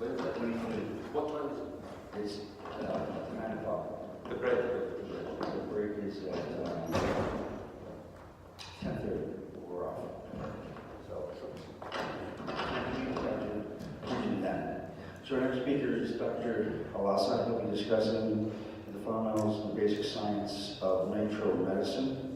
What is that? What time is it? It's 9 o'clock. The break. The break is at 10:30. We're off. So, so our next speaker is Dr. Halasa. He'll be discussing the fundamentals and basic science of nitro medicine.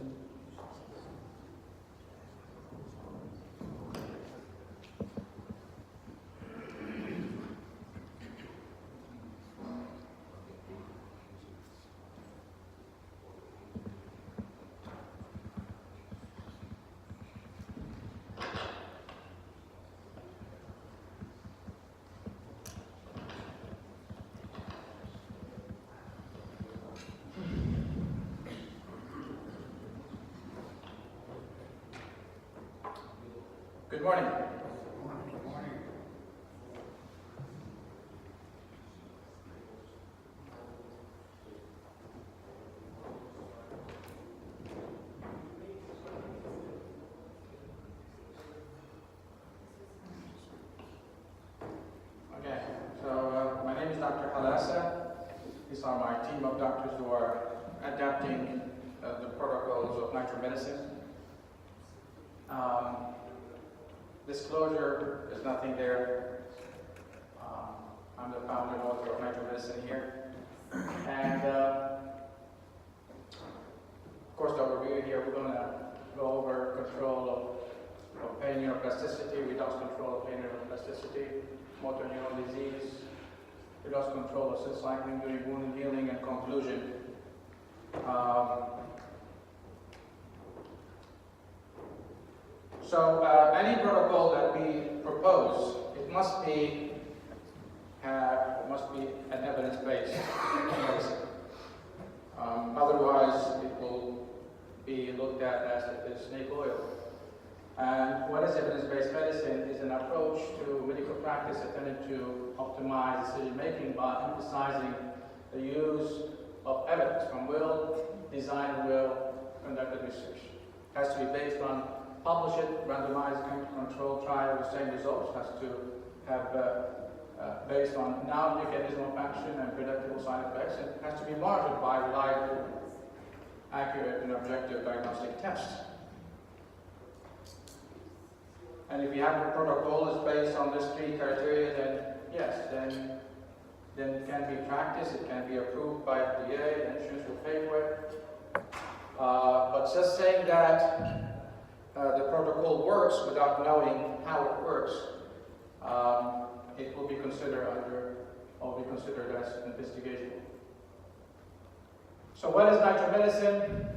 Good morning. Okay, so my name is Dr. Halasa. These are my team of doctors who are adapting the protocols of nitromedicine. Disclosure, there's nothing there. I'm the founder and author of nitromedicine here. And of course, the overview here, we're going to go over control of pain neuroplasticity, redox control of pain neuroplasticity, motor neuron disease, redox control of cell cycling during wound healing, and conclusion. So any protocol that we propose, it must be an evidence-based medicine. Otherwise, it will be looked at as if it's snake oil. And what is evidence-based medicine is an approach to medical practice intended to optimize decision-making by emphasizing the use of evidence from well-designed, well-conducted research. It has to be based on publish it, randomized controlled trial with same results, has to have based on known mechanism of action and predictable side effects, and has to be monitored by reliable, accurate, and objective diagnostic tests. And if you have a protocol that's based on these three criteria, then yes, then it can be practiced, it can be approved by FDA, and insurance will pay for it. But just saying that the protocol works without knowing how it works, it will be considered as investigational. So what is nitromedicine?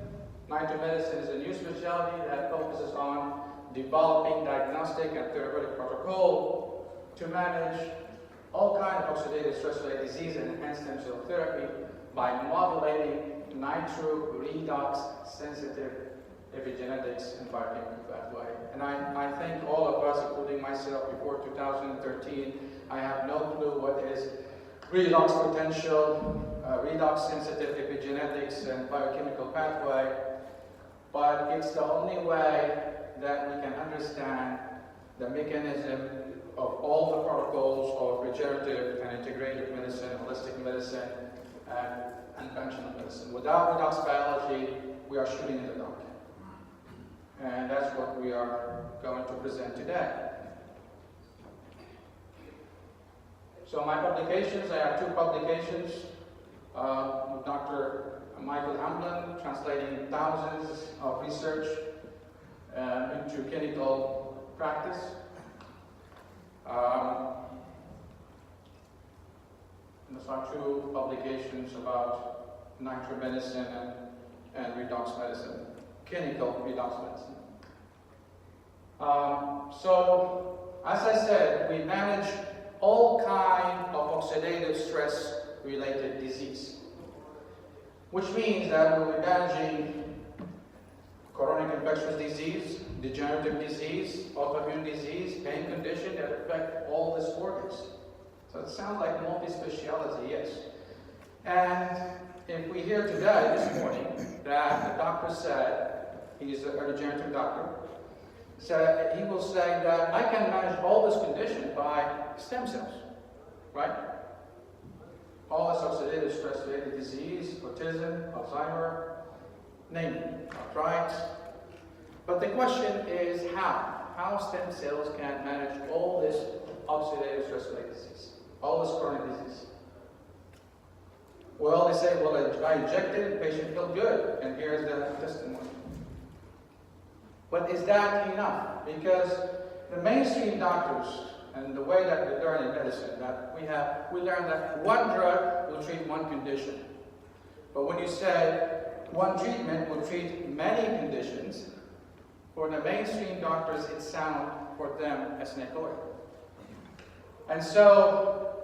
Nitromedicine is a new specialty that focuses on developing diagnostic and therapeutic protocol to manage all kinds of oxidative stress-related disease and enhanced stem cell therapy by modulating nitro redox sensitive epigenetics and biochemical pathway. And I think all of us, including myself, before 2013, I have no clue what is redox potential, redox sensitive epigenetics and biochemical pathway, but it's the only way that we can understand the mechanism of all the protocols of regenerative and integrative medicine, holistic medicine, and functional medicine. Without redox biology, we are shooting in the dark. And that's what we are going to present today. So my publications, I have two publications with Dr. Michael Hamblin, translating thousands of research into clinical practice. And those are two publications about nitromedicine and redox medicine, clinical redox medicine. So, as I said, we manage all kinds of oxidative stress-related disease, which means that we'll be managing chronic infectious disease, degenerative disease, autoimmune disease, pain condition that affect all these organs. So it sounds like multi-speciality, yes. And if we hear today, this morning, that the doctor said, he's a regenerative doctor, so he will say that I can manage all this condition by stem cells. right? All this oxidative stress-related disease, autism, Alzheimer, name it, arthritis. But the question is how stem cells can manage all this oxidative stress-related disease, all this chronic disease. Well, they say, well, I injected, the patient felt good, and here's the testimony. But is that enough? Because the mainstream doctors, and the way that we learn in medicine, that we learn that one drug will treat one condition. But when you say one treatment will treat many conditions, for the mainstream doctors, it's sound for them as snake oil. And so,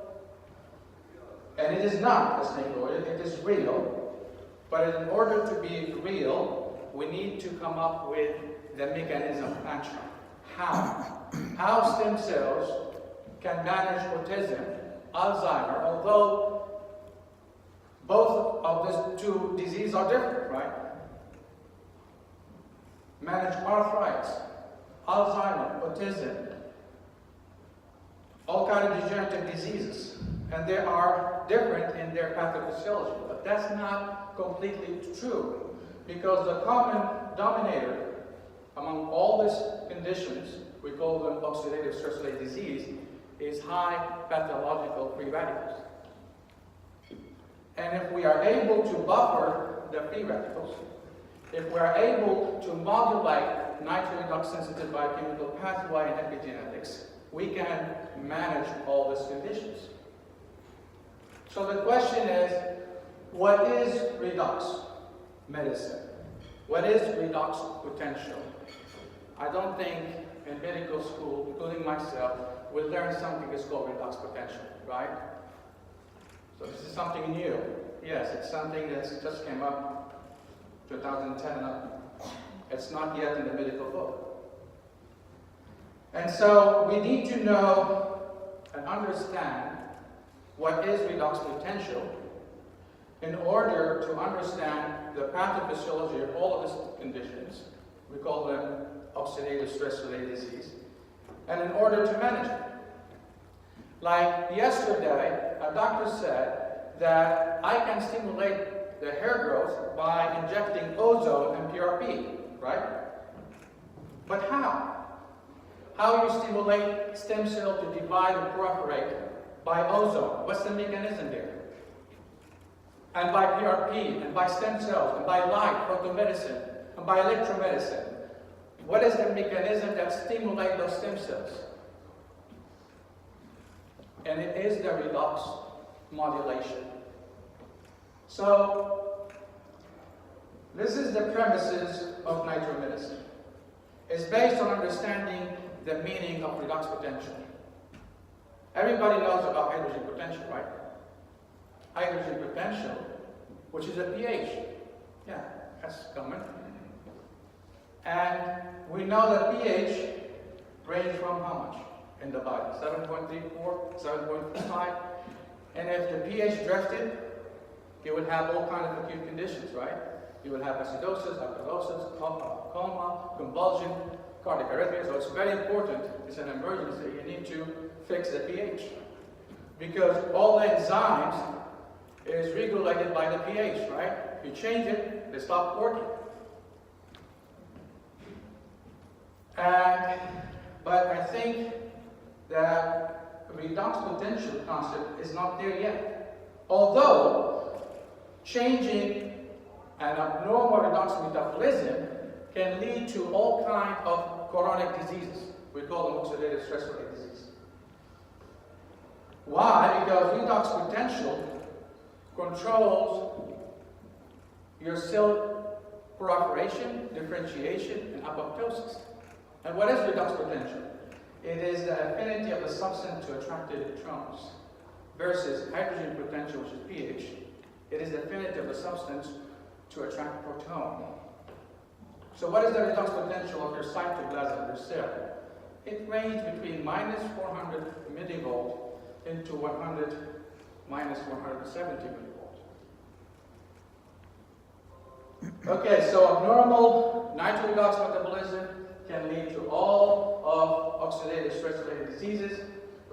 and it is not a snake oil, it is real. But in order to be real, we need to come up with the mechanism of action. How stem cells can manage autism, Alzheimer, although both of these two diseases are different, right? Manage arthritis, Alzheimer, autism, all kinds of degenerative diseases. And they are different in their pathophysiology. But that's not completely true, because the common denominator among all these conditions, we call them oxidative stress-related disease, is high pathological free radicals. And if we are able to buffer the free radicals, if we are able to modulate nitrogen redox sensitive biochemical pathway and epigenetics, we can manage all these conditions. So the question is, what is redox medicine? What is redox potential? I don't think in medical school, including myself, we learn something that's called redox potential, right? So this is something new. Yes, it's something that just came up 2010 and up. It's not yet in the medical book. And so we need to know and understand what is redox potential in order to understand the pathophysiology of all of these conditions. We call them oxidative stress-related disease. And in order to manage it. Like yesterday, a doctor said that I can stimulate the hair growth by injecting ozone and PRP, right? But how? How you stimulate stem cell to divide and proliferate? By ozone. What's the mechanism there? And by PRP, and by stem cells, and by light, photomedicine, and by electromedicine. What is the mechanism that stimulates those stem cells? And it is the redox modulation. So, this is the premises of nitromedicine. It's based on understanding the meaning of redox potential. Everybody knows about hydrogen potential, right? Hydrogen potential, which is a pH. Yeah, that's common. And we know that pH ranges from how much in the body? 7.34, 7.5. And if the pH drifted, you would have all kinds of acute conditions, right? You would have acidosis, alkalosis, coma, convulsion, cardiac arrhythmia. So it's very important. It's an emergency. You need to fix the pH. Because all the enzymes is regulated by the pH, right? If you change it, they stop working. But I think that redox potential concept is not there yet. Although changing an abnormal redox metabolism can lead to all kinds of chronic diseases. We call them oxidative stress-related disease. Why? Because redox potential controls your cell proliferation, differentiation, and apoptosis. And what is redox potential? It is the affinity of the substance to attract electrons versus hydrogen potential, which is pH. It is the affinity of the substance to attract proton. So what is the redox potential of your cytoplasm, your cell? It ranges between minus 400 millivolt into 100 minus 170 millivolts. Okay, so abnormal nitrogen redox metabolism can lead to all of oxidative stress-related diseases.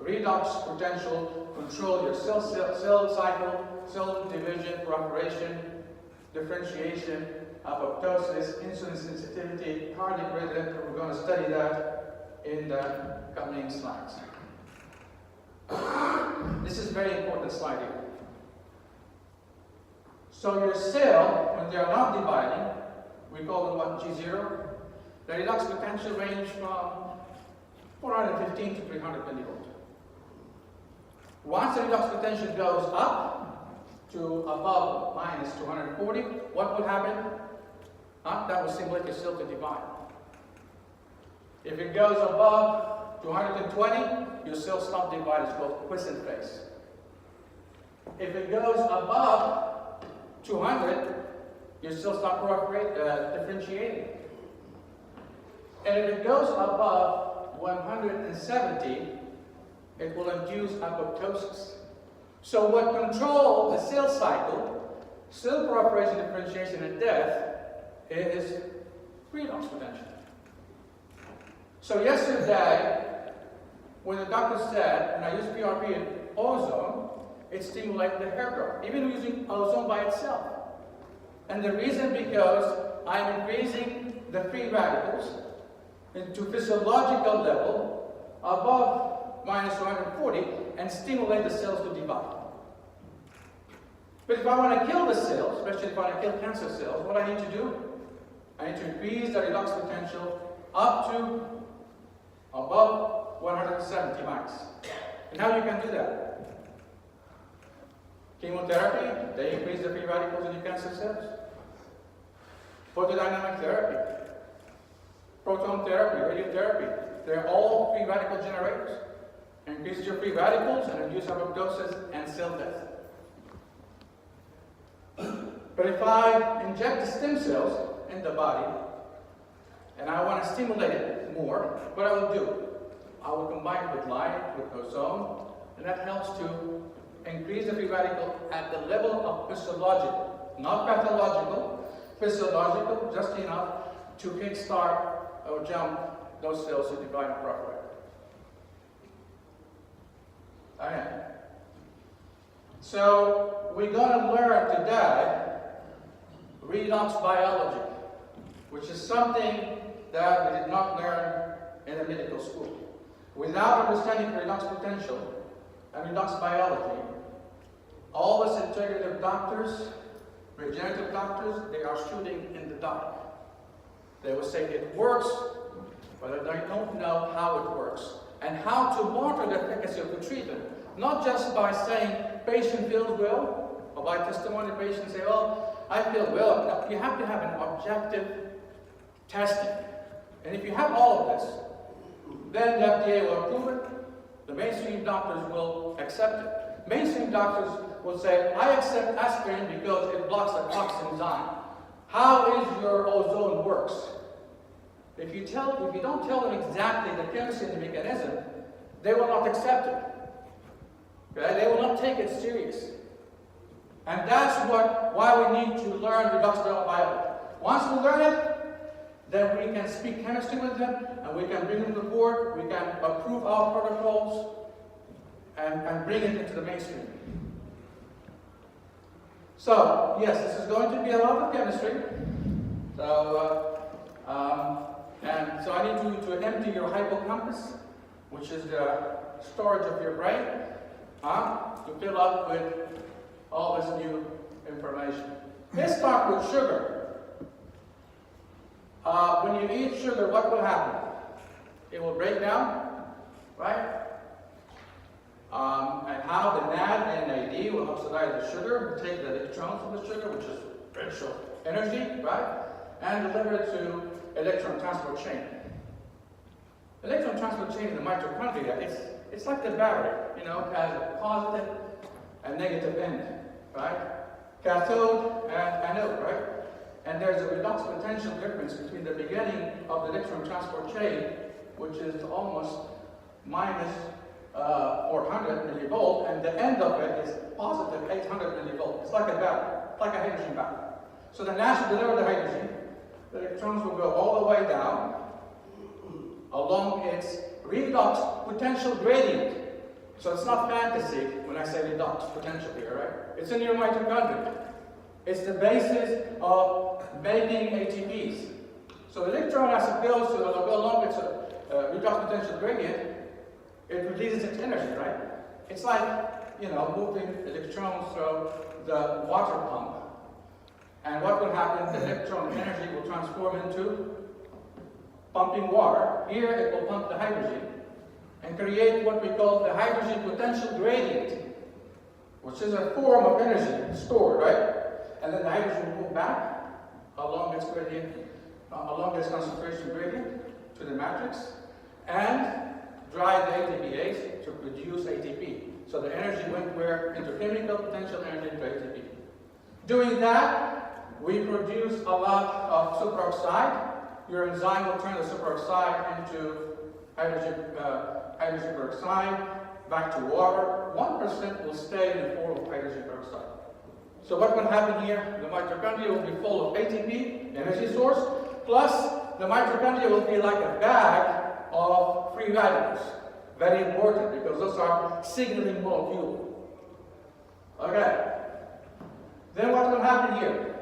redox potential control your cell cycle, cell division, proliferation, differentiation, apoptosis, insulin sensitivity, cardiac rhythm. We're going to study that in the coming slides. This is a very important slide here. So your cell, when they are not dividing, we call them what, G0, the redox potential range from 415 to 300 millivolts. Once the redox potential goes up to above minus 240, what will happen? That will stimulate your cell to divide. If it goes above 220, your cells stop dividing. It's called quiescent phase. If it goes above 200, your cells stop differentiating. And if it goes above 170, it will induce apoptosis. So what controls the cell cycle, cell proliferation, differentiation, and death is redox potential. So yesterday, when the doctor said, and I used PRP and ozone, it stimulated the hair growth, even using ozone by itself. And the reason because I'm increasing the free radicals into physiological level above minus 140 and stimulate the cells to divide. But if I want to kill the cells, especially if I want to kill cancer cells, what I need to do? I need to increase the redox potential up to above 170 max. And how you can do that? Chemotherapy, they increase the free radicals in your cancer cells. Photodynamic therapy, proton therapy, radiotherapy, they're all free radical generators. Increase your free radicals and reduce apoptosis and cell death. But if I inject the stem cells in the body and I want to stimulate it more, what I will do? I will combine it with light, with ozone, and that helps to increase the free radical at the level of physiological, not pathological, physiological, just enough to kickstart or jump those cells to divide and proliferate. Okay. So we're going to learn today redox biology, which is something that we did not learn in the medical school. Without understanding redox potential and redox biology, all us integrative doctors, regenerative doctors, they are shooting in the dark. They will say it works, but they don't know how it works and how to monitor the efficacy of the treatment. Not just by saying patient feels well, or by testimony patients say, well, I feel well. No, you have to have an objective testing. And if you have all of this, then the FDA will approve it. The mainstream doctors will accept it. Mainstream doctors will say, I accept aspirin because it blocks the COX enzyme. How is your ozone works? If you don't tell them exactly the chemistry and the mechanism, they will not accept it. Okay? They will not take it serious. And that's why we need to learn redox biology. Once we learn it, then we can speak chemistry with them, and we can bring them to the board, we can approve our protocols, and bring it into the mainstream. So, yes, this is going to be a lot of chemistry. So, and so I need you to empty your hippocampus, which is the storage of your brain, to fill up with all this new information. Let's start with sugar. When you eat sugar, what will happen? It will break down, right? And how the NAD and NAD will oxidize the sugar, take the electrons from the sugar, which is rich of energy, right? And deliver it to electron transport chain. Electron transport chain in the mitochondria, it's like the battery, it has a positive and negative end, right? Cathode and anode, right? And there's a redox potential difference between the beginning of the electron transport chain, which is almost minus 400 millivolt, and the end of it is positive 800 millivolt. It's like a battery, like a hydrogen battery. So the NAD should deliver the hydrogen. The electrons will go all the way down along its redox potential gradient. So it's not fantasy when I say redox potential here, right? It's in your mitochondria. It's the basis of making ATPs. So the electron, as it goes along its redox potential gradient, it releases its energy, right? It's like, moving electrons through the water pump. And what will happen? The electron energy will transform into pumping water. Here it will pump the hydrogen and create what we call the hydrogen potential gradient, which is a form of energy stored, right? And then the hydrogen will move back along its gradient, along its concentration gradient to the matrix, and drive the ATPase to produce ATP. So the energy went where? Into chemical potential energy into ATP. Doing that, we produce a lot of superoxide. Your enzyme will turn the superoxide into hydrogen peroxide, back to water. 1% will stay in the form of hydrogen peroxide. So what will happen here? The mitochondria will be full of ATP, energy source, plus the mitochondria will be like a bag of free radicals. Very important because those are signaling molecules. Okay. Then what will happen here?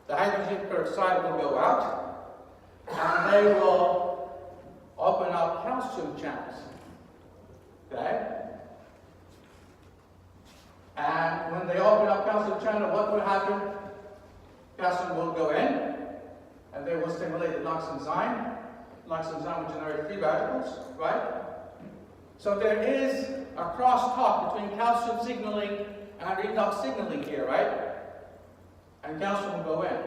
The hydrogen peroxide will go out and they will open up calcium channels. Okay? And when they open up calcium channel, what will happen? Calcium will go in and they will stimulate the NOx enzyme. NOx enzyme will generate free radicals, right? So there is a crosstalk between calcium signaling and redox signaling here, right? And calcium will go in.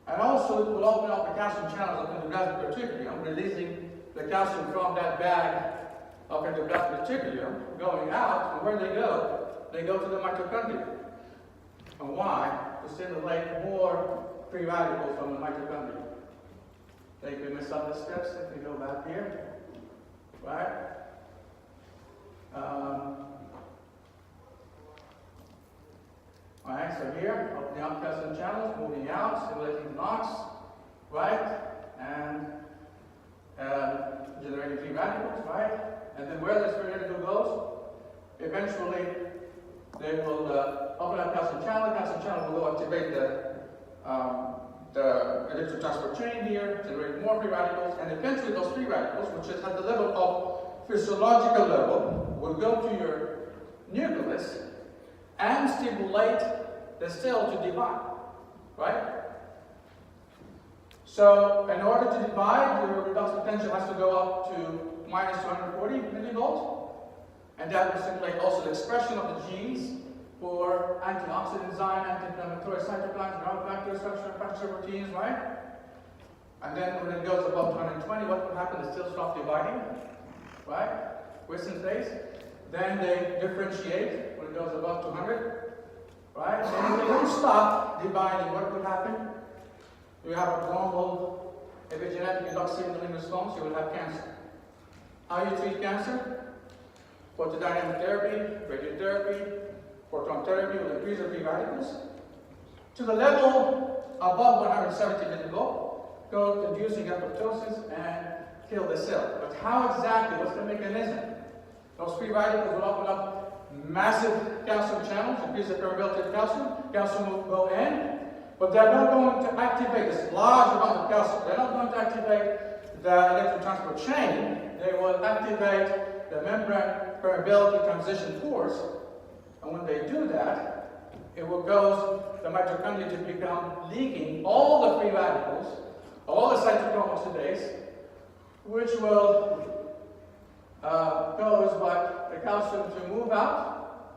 And also it will open up the calcium channels of endoplasmic reticulum, releasing the calcium from that bag of endoplasmic reticulum, going out, and where they go? They go to the mitochondria. And why? To stimulate more free radicals from the mitochondria. Think we missed some of the steps if we go back here. Right? Alright, so here, opening up calcium channels, moving out, stimulating NOx, right? And generating free radicals, right? And then where this free radical goes, eventually they will open up calcium channel will go activate the electron transport chain here, generate more free radicals, and eventually those free radicals, which is at the level of physiological level, will go to your nucleus and stimulate the cell to divide, right? So in order to divide, your redox potential has to go up to minus 240 millivolts, and that will stimulate also the expression of the genes for antioxidant enzyme, anti-inflammatory cytokines, growth factors, structural factor proteins, right? And then when it goes above 220, what will happen? The cells stop dividing, right? Wilson's phase. Then they differentiate when it goes above 200, right? And if they don't stop dividing, what will happen? You have a normal epigenetic redox signaling response, you will have cancer. How you treat cancer? Photodynamic therapy, radiotherapy, photon therapy will increase the free radicals to the level above 170 millivolt, go inducing apoptosis and kill the cell. But how exactly? What's the mechanism? Those free radicals will open up massive calcium channels, increase the permeability of calcium. Calcium will go in, but they're not going to activate this large amount of calcium. They're not going to activate the electron transport chain. They will activate the membrane permeability transition force. And when they do that, it will cause the mitochondria to become leaking all the free radicals, all the cytochrome oxidase, which will cause the calcium to move out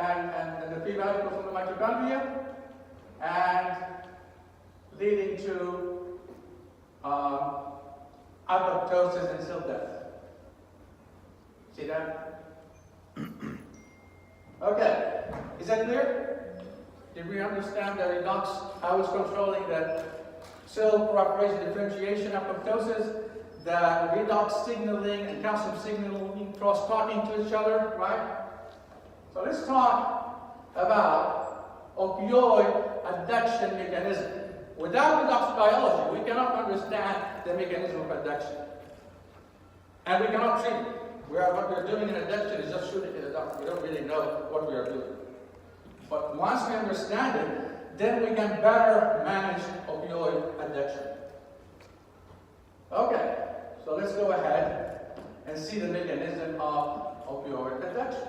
and the free radicals from the mitochondria, and leading to apoptosis and cell death. See that? Okay, is that clear? Did we understand the redox, how it's controlling the cell proliferation, differentiation, apoptosis, the redox signaling and calcium signaling cross-talking to each other, right? So let's talk about opioid addiction mechanism. Without redox biology, we cannot understand the mechanism of addiction. And we cannot treat it. What we're doing in addiction is just shooting in the dark. We don't really know what we are doing. But once we understand it, then we can better manage opioid addiction. Okay, so let's go ahead and see the mechanism of opioid addiction.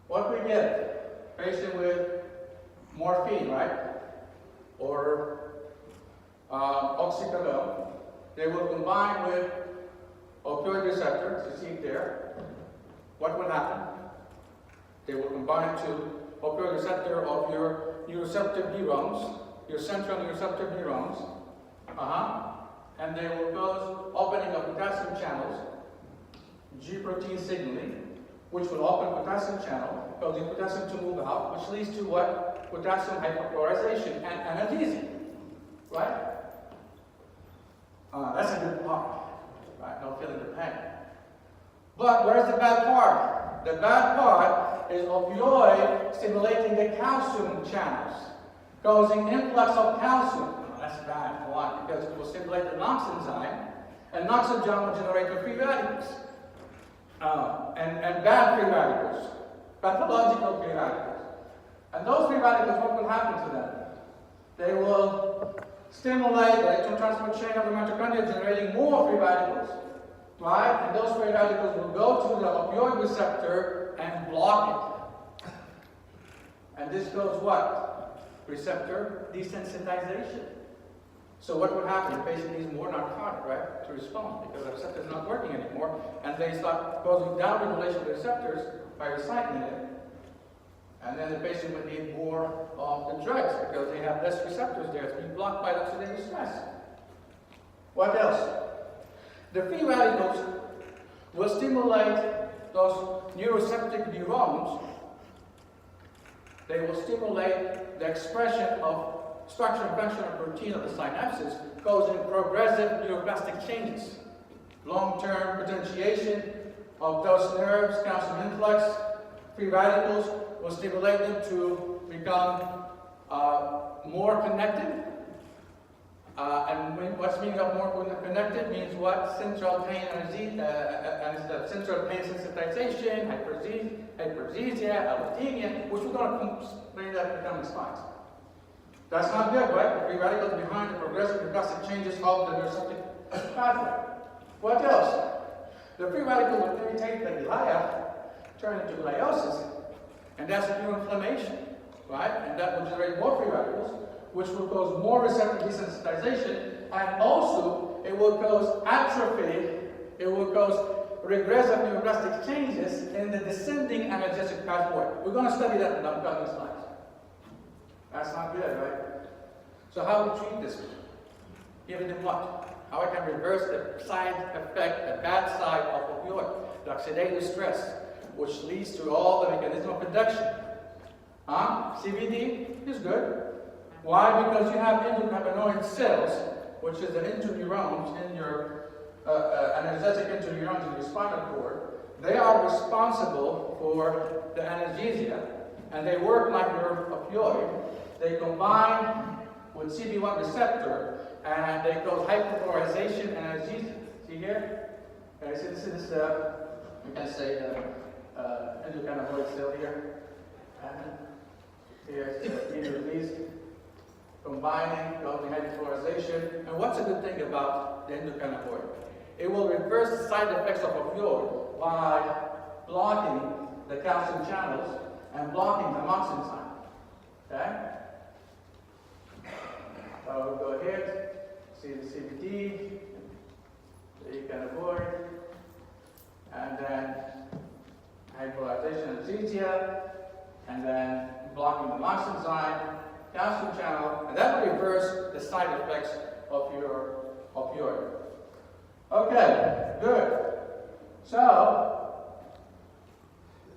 What we get, patient with morphine, right? Or oxycodone, they will combine with opioid receptors, you see it there. What will happen? They will combine to opioid receptor of your neuroreceptive neurons, your central neuroreceptive neurons, and they will cause opening of potassium channels, G protein signaling, which will open potassium channel, causing potassium to move out, which leads to what? Potassium hyperchlorization and analgesia, right? That's a good part, right? No feeling the pain. But where's the bad part? The bad part is opioid stimulating the calcium channels, causing influx of calcium. That's bad. Why? Because it will stimulate the NOx enzyme, and NOx enzyme will generate the free radicals. And bad free radicals, pathological free radicals. And those free radicals, what will happen to them? They will stimulate the electron transport chain of the mitochondria, generating more free radicals, right? And those free radicals will go to the opioid receptor and block it. And this goes what? Receptor desensitization. So what would happen? The patient needs more narcotic, right, to respond, because the receptor is not working anymore, and they start causing downregulation of the receptors by recycling it. And then the patient would need more of the drugs because they have less receptors there. It's being blocked by oxidative stress. What else? The free radicals will stimulate those neuroreceptive neurons. They will stimulate the expression of structure and function of protein of the synapses, causing progressive neuroplastic changes. Long-term potentiation of those nerves, calcium influx, free radicals will stimulate them to become more connected. And what's meaning of more connected means what? Central pain central pain sensitization, hyperthesia, allodynia, which we're going to explain that in the coming slides. That's not good, right? The free radicals behind the progressive neuroplastic changes of the neuroreceptive pathway. What else? The free radical will irritate the glia, turn into gliosis, and that's neuroinflammation, right? And that will generate more free radicals, which will cause more receptor desensitization, and also it will cause atrophy, it will cause regressive neuroplastic changes in the descending analgesic pathway. We're going to study that in the upcoming slides. That's not good, right? So how do we treat this? Giving them what? How I can reverse the side effect, the bad side of opioid, the oxidative stress, which leads to all the mechanism of addiction. CBD is good. Why? Because you have endocannabinoid cells, which is the interneurons in your anesthetic interneurons in your spinal cord. They are responsible for the analgesia, and they work like your opioid. They combine with CB1 receptor, and they cause hyperpolarization and analgesia. See here? Okay, so this is, you can say, endocannabinoid cell here. And here's the release, combining, causing hyperpolarization. And what's a good thing about the endocannabinoid? It will reverse the side effects of opioid by blocking the calcium channels and blocking the NOx enzyme. Okay? So we'll go ahead, see the CBD, that you can avoid, and then hyperpolarization and analgesia, and then blocking the NOx enzyme, calcium channel, and that will reverse the side effects of your opioid. Okay, good. So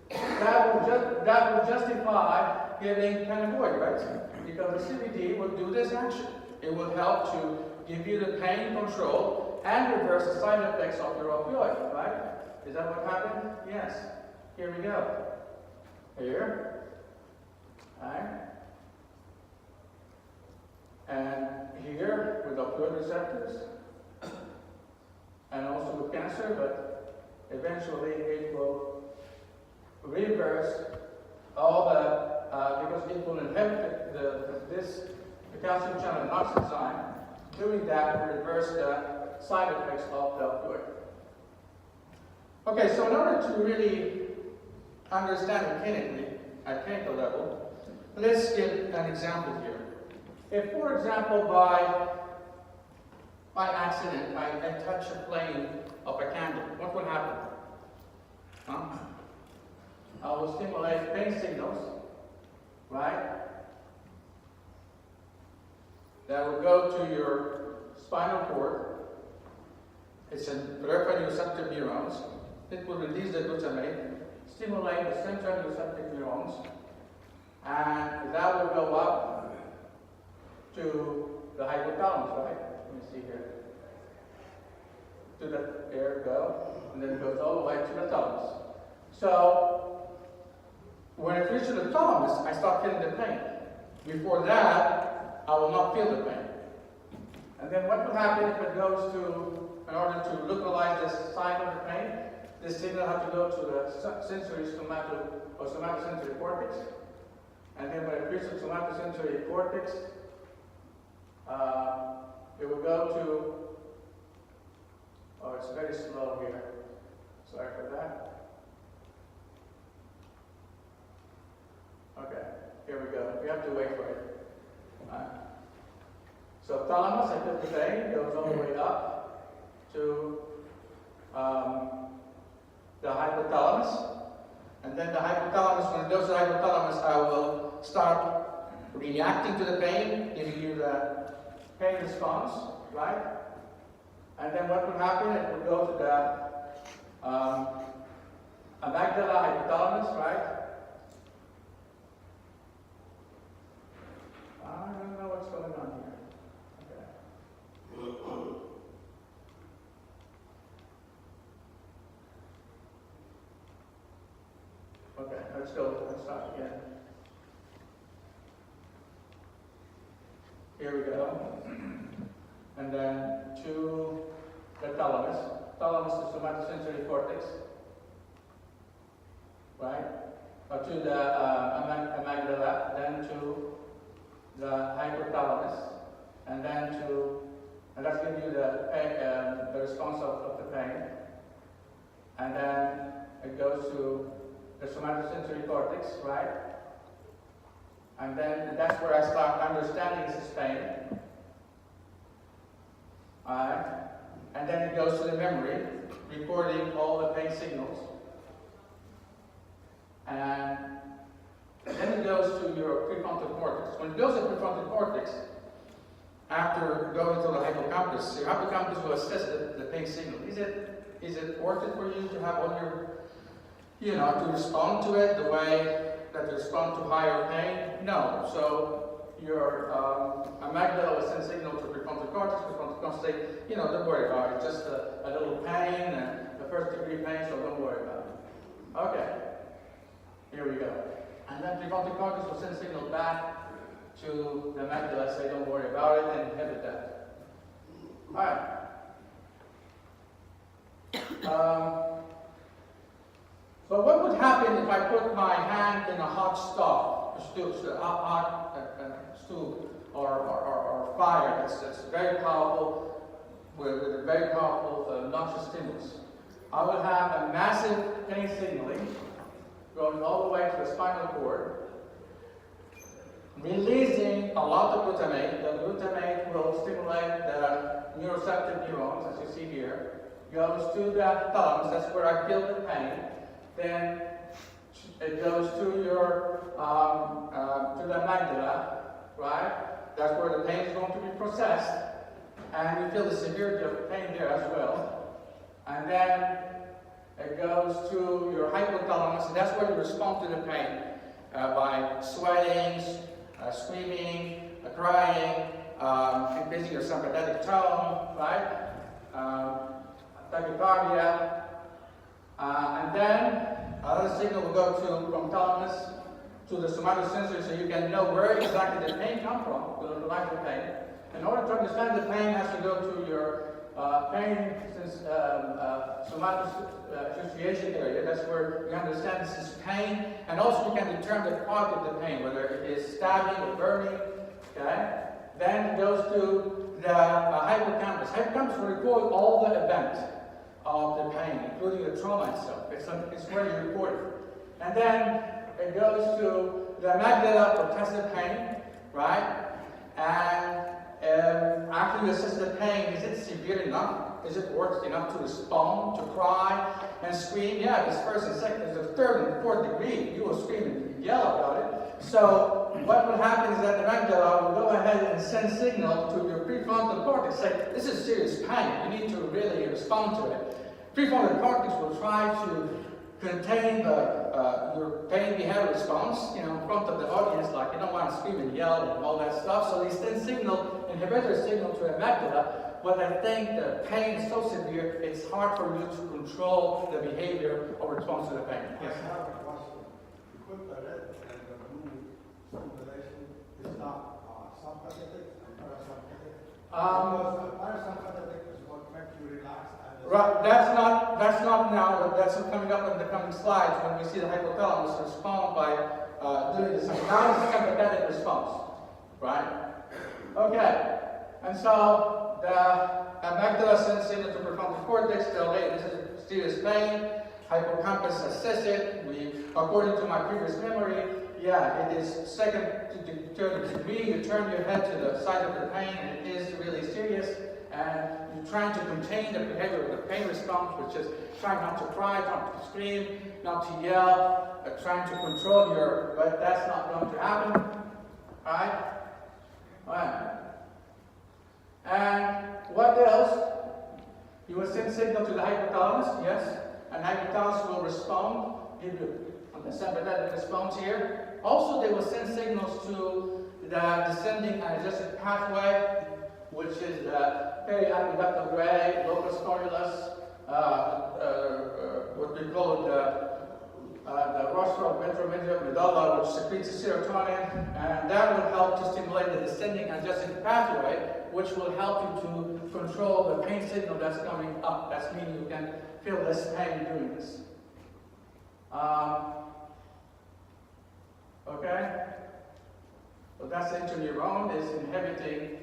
that will justify giving cannabinoid, right? Because the CBD will do this action. It will help to give you the pain control and reverse the side effects of your opioid, right? Is that what happened? Yes. Here we go. Here. Alright. And here with opioid receptors. And also with cancer, but eventually it will reverse all the, because it will inhibit the calcium channel NOx enzyme. Doing that will reverse the side effects of the opioid. Okay, so in order to really understand it clinically, at clinical level, let's give an example here. If, for example, by accident, I touch a flame of a candle, what will happen? Huh? I will stimulate pain signals, right? That will go to your spinal cord. It's in receptive neurons. It will release the glutamate, stimulate the central receptive neurons, and that will go up to the hypothalamus, right? Let me see here. To the, there it goes, and then it goes all the way to the thalamus. So, when it reaches the thalamus, I start feeling the pain. Before that, I will not feel the pain. And then what will happen if it goes to, in order to localize the site of the pain, this signal has to go to the sensory somatosensory cortex. And then when it reaches the somatosensory cortex, it will go to, oh, it's very slow here. Sorry for that. Okay, here we go. We have to wait for it. So thalamus, I took the pain, goes all the way up to the hypothalamus. And then the hypothalamus, when it goes to the hypothalamus, I will start reacting to the pain, giving you the pain response, right? And then what will happen? It will go to the amygdala hypothalamus, right? I don't know what's going on here. Okay, let's go. Let's start again. Here we go. And then to the thalamus. Thalamus is the somatosensory cortex. Right? Or to the amygdala, then to the hypothalamus, and then to, and that's giving you the response of the pain. And then it goes to the somatosensory cortex, right? And then that's where I start understanding this is pain. Alright? And then it goes to the memory, recording all the pain signals. And then it goes to your prefrontal cortex. When it goes to the prefrontal cortex, after going to the hippocampus, your hippocampus will assess the pain signal. Is it worth it for you to have on your, to respond to it the way that you respond to higher pain? No. So your amygdala will send signal to prefrontal cortex. Prefrontal cortex say, don't worry about it. Just a little pain, and the first degree pain, so don't worry about it. Okay. Here we go. And then prefrontal cortex will send signal back to the amygdala, say don't worry about it, and inhibit that. Alright. So what would happen if I put my hand in a hot stove or fire that's very powerful, with a very powerful noxious stimulus? I would have a massive pain signaling going all the way to the spinal cord, releasing a lot of glutamate. The glutamate will stimulate the neuroceptive neurons, as you see here, goes to the thalamus, that's where I feel the pain. Then it goes to your, to the amygdala, right? That's where the pain is going to be processed, and you feel the severity of pain there as well. And then it goes to your hypothalamus, and that's where you respond to the pain by sweating, screaming, crying, increasing your sympathetic tone, right? Tachycardia. And then another signal will go from thalamus to the somatosensory, so you can know where exactly the pain comes from, the pain. In order to understand the pain, it has to go to your pain somatic association area. That's where we understand this is pain, and also we can determine the cause of the pain, whether it is stabbing or burning. Okay. Then it goes to the hippocampus. Hippocampus will record all the events of the pain, including the trauma itself. It's where you record it. And then it goes to the amygdala for test the pain, right? And after you assess the pain, is it severe enough? Is it worse enough to respond, to cry and scream? Yeah, if it's first and second, it's the third and fourth degree, you will scream and yell about it. So what will happen is that the amygdala will go ahead and send signal to your prefrontal cortex, say, this is serious pain, you need to really respond to it. Prefrontal cortex will try to contain your pain behavior response, in front of the audience, like you don't want to scream and yell and all that stuff. So they send signal, inhibitory signal to amygdala. But I think the pain is so severe, it's hard for you to control the behavior or response to the pain. Yes. I have a question. You put the red and the blue stimulation is not sympathetic and parasympathetic. Because the parasympathetic is what makes you relax. Right, that's not now, that's coming up in the coming slides when we see the hypothalamus respond by doing this non-sympathetic response, right? Okay, and so the amygdala sends signal to prefrontal cortex, tell, hey, this is serious pain, hippocampus assess it, according to my previous memory, yeah, it is second to third degree, you turn your head to the side of the pain, and it is really serious, and you're trying to contain the behavior of the pain response, which is trying not to cry, not to scream, not to yell, trying to control but that's not going to happen, right? Right. And what else? You will send signal to the hypothalamus, yes, and hypothalamus will respond, give you a sympathetic response here. Also, they will send signals to the descending analgesic pathway, which is the periaqueductal gray, locus coeruleus, what we call the rostral ventromedial medulla, which secretes serotonin, and that will help to stimulate the descending analgesic pathway, which will help you to control the pain signal that's coming up. That's meaning you can feel less pain doing this. Okay? So that's the interneuron is inhibiting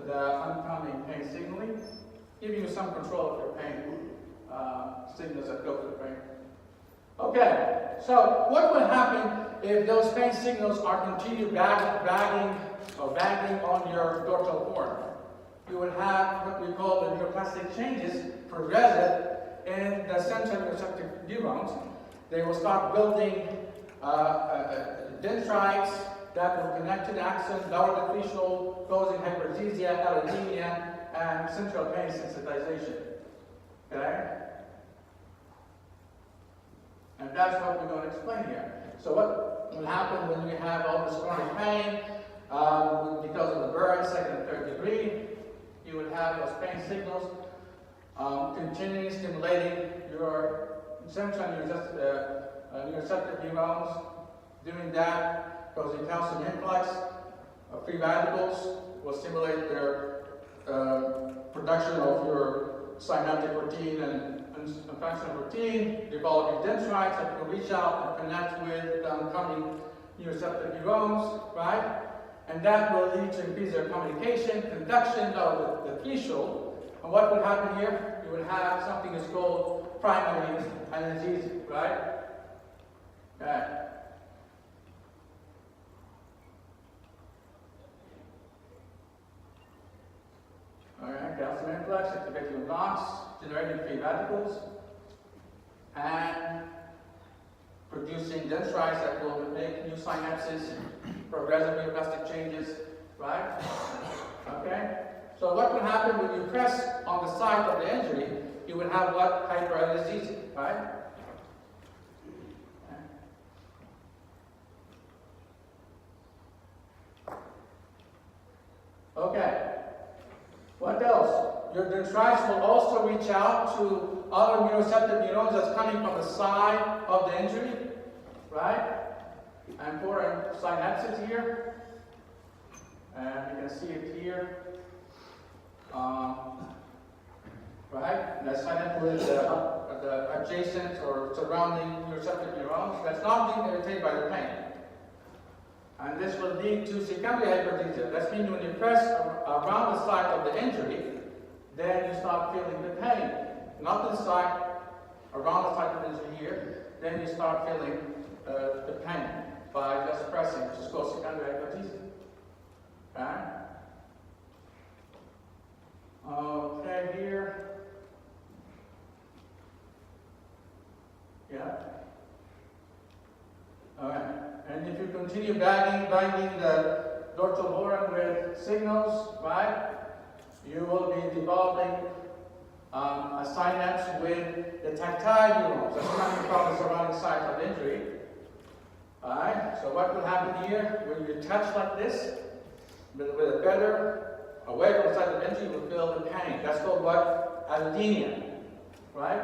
the oncoming pain signaling, giving you some control of your pain signals that go to the brain. Okay, so what will happen if those pain signals are continued banging on your dorsal horn? You would have what we call the neuroplastic changes progressive in the central receptive neurons. They will start building dendrites that will connect to the axon, lower the threshold, causing hyperthesia, allodynia, and central pain sensitization. Okay? And that's what we're going to explain here. So what will happen when we have all this chronic pain because of the burn, second and third degree? You would have those pain signals continuing stimulating your central neuroreceptive neurons. Doing that, causing calcium influx, free radicals will stimulate their production of your synaptic protein and functional protein, developing dendrites that will reach out and connect with the oncoming neuroreceptive neurons, right? And that will lead to increase their communication, conduction of the threshold. And what would happen here? You would have something that's called primary analgesia, right? Okay. Alright, calcium influx, activating NOx, generating free radicals, and producing dendrites that will make new synapses, progressive neuroplastic changes, right? Okay? So what would happen when you press on the site of the injury? You would have what? Hyperanesthesia, right? Okay. What else? Your dendrites will also reach out to other neuroreceptive neurons that's coming from the side of the injury, right? And for synapses here, and you can see it here. right? That's signed with the adjacent or surrounding neuroreceptive neurons. That's not being irritated by the pain. And this will lead to secondary hyperesthesia. That means when you press around the site of the injury, then you start feeling the pain. Not to the site, around the site of the injury here, then you start feeling the pain by just pressing, which is called secondary hyperesthesia. Okay? Okay, here. Yeah. Alright. And if you continue binding the dorsal boron with signals, right, you will be developing a synapse with the tactile neurons that's coming from the surrounding site of injury. Alright, so what will happen here when you touch like this with a feather away from the site of injury, you will feel the pain. That's called what? Allodynia. Right?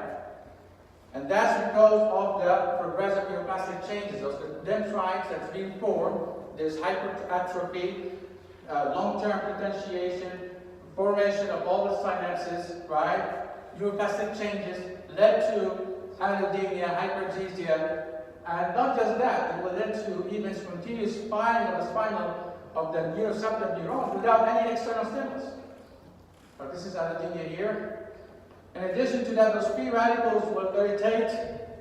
And that's because of the progressive neuroplastic changes. Those dendrites that's being formed, there's hypertrophy, long-term potentiation, formation of all the synapses, right? Neuroplastic changes led to allodynia, hypergesthesia, and not just that, it will lead to even spontaneous firing of the spinal of the neuroreceptive neurons without any external stimulus. But this is allodynia here. In addition to that, those free radicals will irritate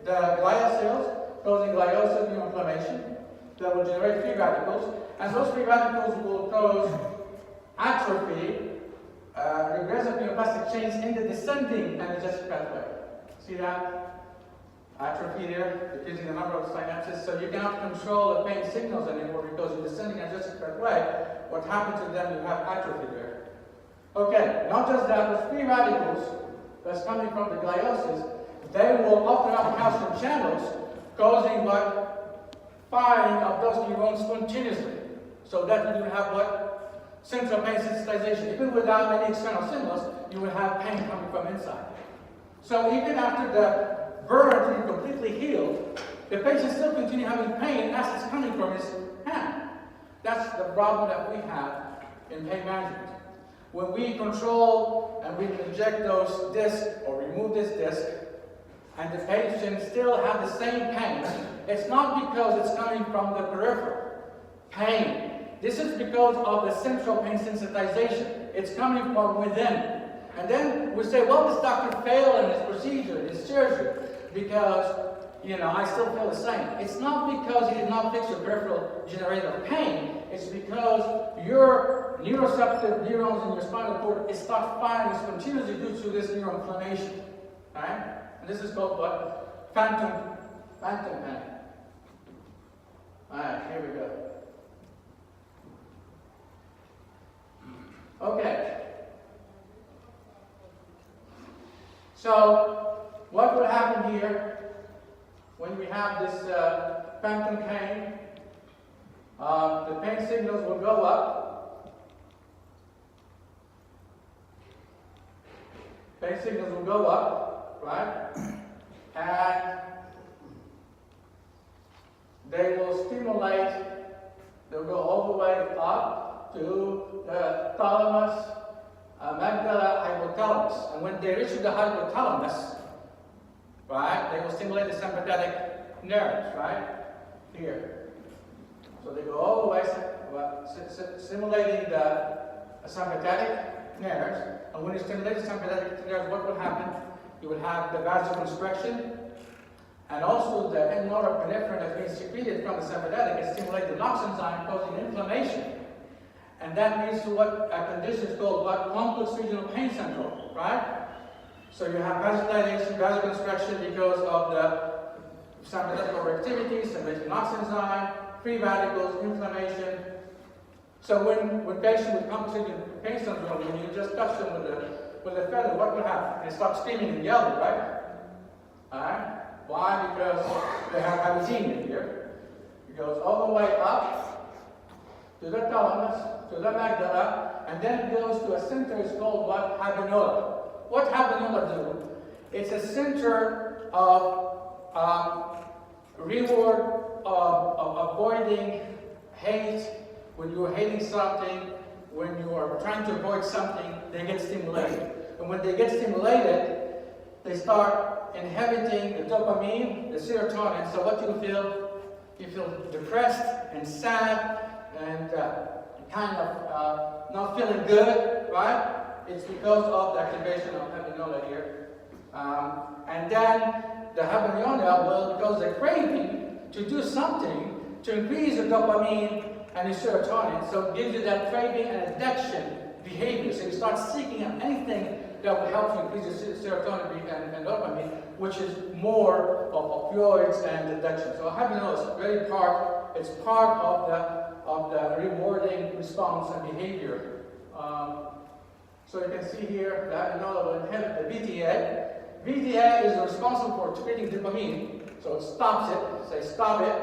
the glial cells, causing glial neuroinflammation that will generate free radicals. And those free radicals will cause atrophy, regressive neuroplastic change in the descending energetic pathway. See that? Atrophy there, decreasing the number of synapses. So you cannot control the pain signals anymore because in the descending energetic pathway, what happens to them, you have atrophy there. Okay, not just that, those free radicals that's coming from the gliosis, they will open up calcium channels, causing what? Firing of those neurons spontaneously. So that you have what? Central pain sensitization. Even without any external stimulus, you will have pain coming from inside. So even after the burn is completely healed, the patient still continue having pain as it's coming from his hand. That's the problem that we have in pain management. When we control and we inject those discs or remove this disc, and the patient still have the same pain, it's not because it's coming from the peripheral pain. This is because of the central pain sensitization. It's coming from within. And then we say, well, this doctor failed in his procedure, in his surgery, because, I still feel the same. It's not because he did not fix your peripheral generator of pain. It's because your neuroreceptive neurons in your spinal cord is start firing spontaneously due to this neuroinflammation. Right? And this is called what? Phantom pain. Alright, here we go. Okay. So, what will happen here when we have this phantom pain? The pain signals will go up. Pain signals will go up, right? And they will stimulate, they'll go all the way up to the thalamus, amygdala, hypothalamus. And when they reach the hypothalamus, right, they will stimulate the sympathetic nerves, right? Here. So they go all the way, stimulating the sympathetic nerves. And when you stimulate the sympathetic nerves, what will happen? You will have the vasoconstriction, and also the norepinephrine that's being secreted from the sympathetic is stimulate the NOx enzyme, causing inflammation. And that leads to what a condition is called what? Complex regional pain syndrome, right? So you have vasodilation, vasoconstriction because of the sympathetic overactivity, stimulating NOx enzyme, free radicals, inflammation. So when patients with complex regional pain syndrome, when you just touch them with a feather, what will happen? They start screaming and yelling, right? Alright? Why? Because they have allodynia here. It goes all the way up to the thalamus, to the amygdala, and then it goes to a center. It's called what? Habenula. What habenula do? It's a center of reward of avoiding hate. When you are hating something, when you are trying to avoid something, they get stimulated. And when they get stimulated, they start inhibiting the dopamine, the serotonin. So what you feel depressed and sad and kind of not feeling good, right? It's because of the activation of habaniola here. And then the habaniola will cause a craving to do something to increase the dopamine and the serotonin. So it gives you that craving and addiction behavior. So you start seeking out anything that will help you increase the serotonin and dopamine, which is more of opioids and addiction. So habaniola is it's part of the rewarding response and behavior. So you can see here the habaniola will inhibit the VTA. VTA is responsible for treating dopamine, so it stops it. Say stop it,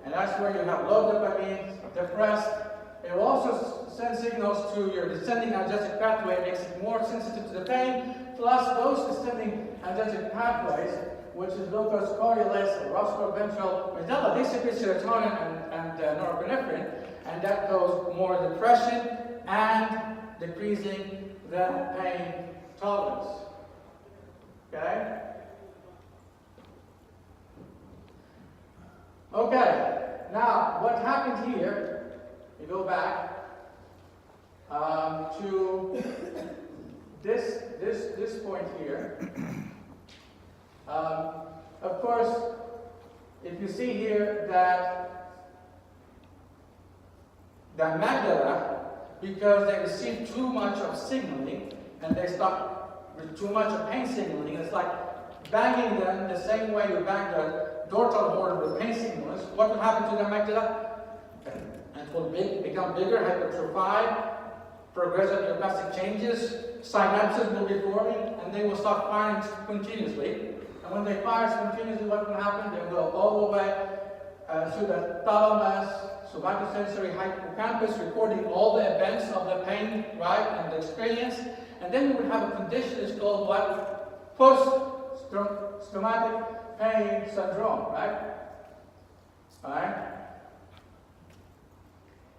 and that's where you have low dopamine, depressed. It will also send signals to your descending analgesic pathway, makes it more sensitive to the pain. Plus, those descending analgesic pathways, which is locus coeruleus, roscoeventral medulla, they secrete serotonin and norepinephrine, and that causes more depression and decreasing the pain tolerance. Okay? Okay, now what happened here, you go back to this point here. Of course, if you see here that the amygdala, because they receive too much of signaling and they stop with too much of pain signaling, it's like banging them the same way you bang the dorsal horn with pain signals. What will happen to the amygdala? It will become bigger, hypertrophied, progressive neuroplastic changes, synapses will be forming, and they will start firing continuously. And when they fire continuously, what will happen? They will go all the way through the thalamus, somatosensory hippocampus, recording all the events of the pain, right, and the experience. And then you would have a condition that's called what? Post-traumatic pain syndrome, right? All right?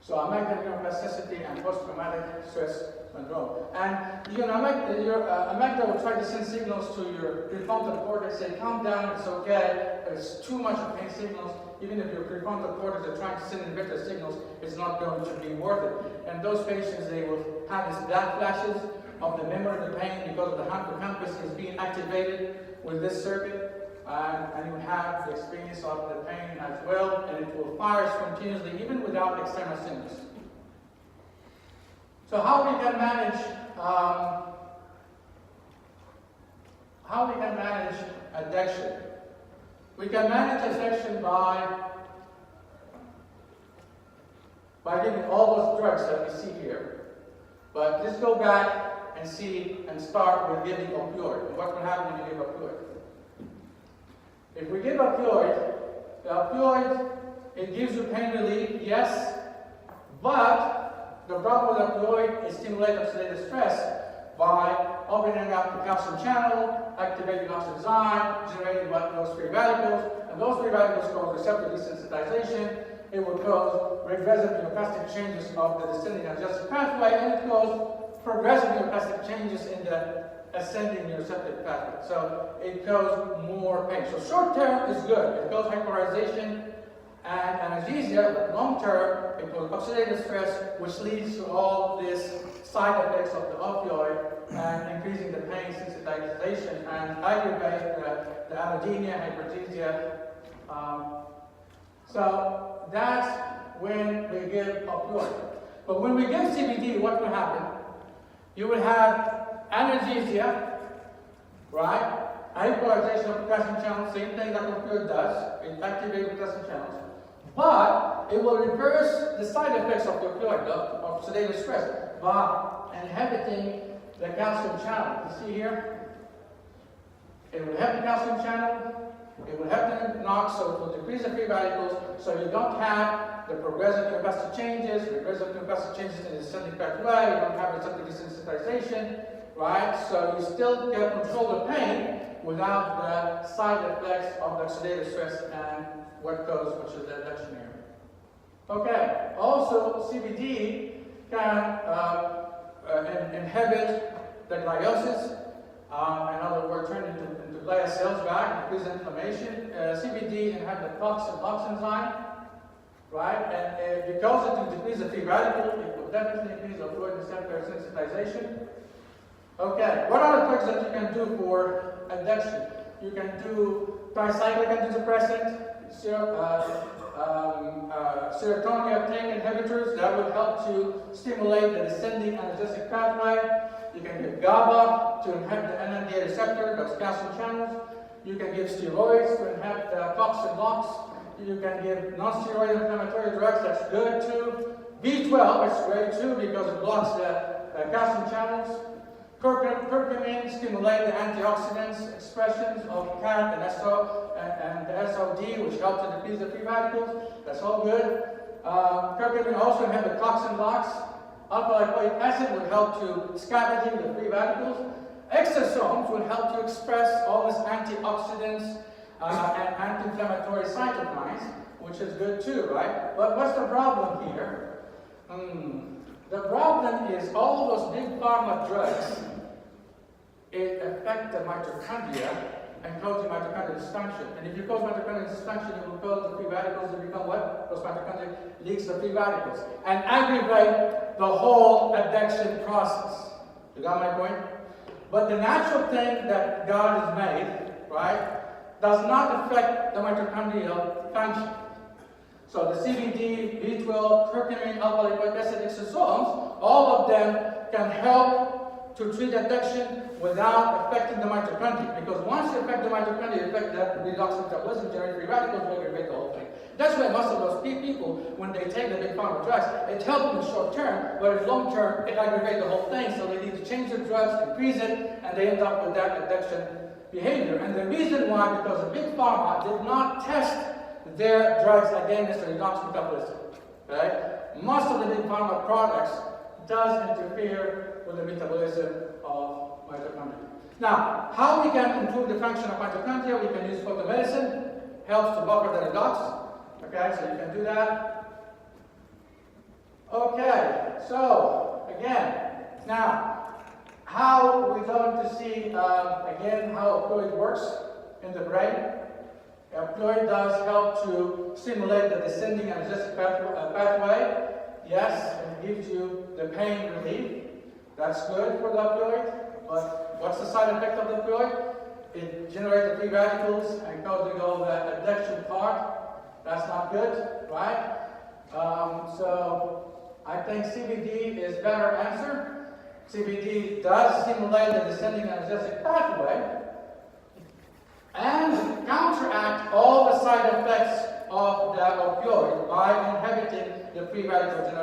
So amygdala neuroplasticity and post-traumatic stress syndrome. And your amygdala will try to send signals to your prefrontal cortex, say, calm down, it's okay. There's too much of pain signals. Even if your prefrontal cortex is trying to send in better signals, it's not going to be worth it. And those patients, they will have these black flashes of the memory of the pain because of the hippocampus is being activated with this circuit. And you have the experience of the pain as well, and it will fire continuously even without external stimulus. So how we can manage addiction? We can manage addiction by giving all those drugs that we see here. But let's go back and see and start with giving opioid. And what will happen when you give opioid? If we give opioid, the opioid, it gives you pain relief, yes, but the problem with opioid is stimulating oxidative stress by opening up the calcium channel, activating oxygen, generating those free radicals, and those free radicals cause receptor desensitization. It will cause regressive neuroplastic changes of the descending analgesic pathway, and it causes progressive neuroplastic changes in the ascending neuroceptive pathway. So it causes more pain. So short term is good. It causes hyperpolarization and anesthesia, but long term it causes oxidative stress, which leads to all these side effects of the opioid and increasing the pain sensitization and aggravate the allodynia, hyperthesia. So that's when we give opioid. But when we give CBD, what will happen? You will have analgesia, right? Hyperpolarization of potassium channels, same thing that opioid does. It activates potassium channels. But it will reverse the side effects of the opioid, of oxidative stress, by inhibiting the calcium channel. You see here? It will inhibit the calcium channel. It will help the NOx, so it will decrease the free radicals, so you don't have the progressive neuroplastic changes, regressive neuroplastic changes in the descending pathway, you don't have receptor desensitization, right? So you still get control of pain without the side effects of the oxidative stress and what goes, which is the addiction here. Okay, also CBD can inhibit the gliosis, in other words, turn into glial cells back, increase inflammation. CBD inhibits the COX and LOX enzyme, right? And because it decreases the free radical, it will definitely increase opioid receptor sensitization. Okay, what are the drugs that you can do for addiction? You can do tricyclic antidepressant, serotonin uptake inhibitors that will help to stimulate the descending analgesic pathway. You can give GABA to inhibit the NMDA receptor, those calcium channels. You can give steroids to inhibit the COX and LOX. You can give non-steroidal inflammatory drugs, that's good too. B12 is great too because it blocks the calcium channels. Curcumin stimulate the antioxidants expressions of CAT and the SOD, which helps to decrease the free radicals. That's all good. Curcumin also inhibits COX and LOX. Alpha-lipoic acid will help to scavenging the free radicals. Exosomes will help to express all these antioxidants and anti-inflammatory cytokines, which is good too, right? But what's the problem here? The problem is all those big pharma drugs, it affect the mitochondria and cause the mitochondrial dysfunction. And if you cause mitochondrial dysfunction, it will cause the free radicals to become what? Those mitochondria leaks the free radicals and aggravate the whole addiction process. You got my point? But the natural thing that God has made, right, does not affect the mitochondrial function. So the CBD, B12, curcumin, alpha-lipoic acid, exosomes, all of them can help to treat addiction without affecting the mitochondria. Because once you affect the mitochondria, you affect that redox metabolism, generate free radicals, will aggravate the whole thing. That's why most of those people, when they take the big pharma drugs, it helps them in the short term, but in long term, it aggravates the whole thing. So they need to change their drugs, increase it, and they end up with that addiction behavior. And the reason why, because the big pharma did not test their drugs against the redox metabolism. Right? Most of the big pharma products does interfere with the metabolism of mitochondria. Now, how we can improve the function of mitochondria? We can use photomedicine, helps to buffer the redox. Okay, so you can do that. Okay, so again, now, how we're going to see again how opioid works in the brain. Opioid does help to stimulate the descending analgesic pathway. Yes, it gives you the pain relief. That's good for the opioid. But what's the side effect of the opioid? It generates the free radicals and causing all the addiction part. That's not good, right? So I think CBD is better answer. CBD does stimulate the descending analgesic pathway and counteract all the side effects of the opioid by inhibiting the free radical generation.